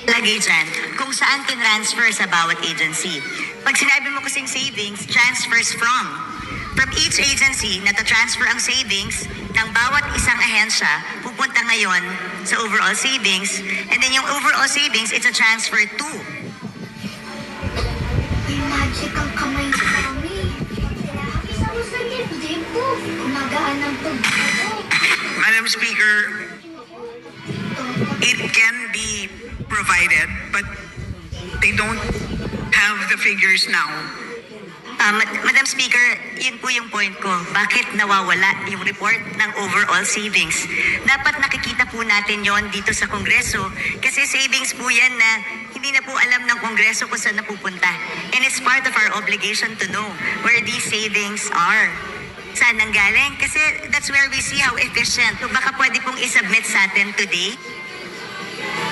Lagay dyan kung saan tinransfer sa bawat agency. Pag sinabi mo kasing savings, transfers from each agency na transfer ang savings ng bawat isang ahensya, pupunta ngayon sa overall savings, and then yung overall savings, it's a transfer to. May magic ang kamay ni Mami. Isa mo sa dibdib ko. Kumagaan ng tubig. Madam Speaker, it can be provided, but they don't have the figures now. Madam Speaker, yun po yung point ko. Bakit nawawala yung report ng overall savings? Dapat nakikita po natin yon dito sa Kongreso kasi savings po yan na hindi na po alam ng Kongreso kung saan napupunta. And it's part of our obligation to know where these savings are. Saan nanggaling? Kasi that's where we see how efficient. So baka pwede pong isubmit sa atin today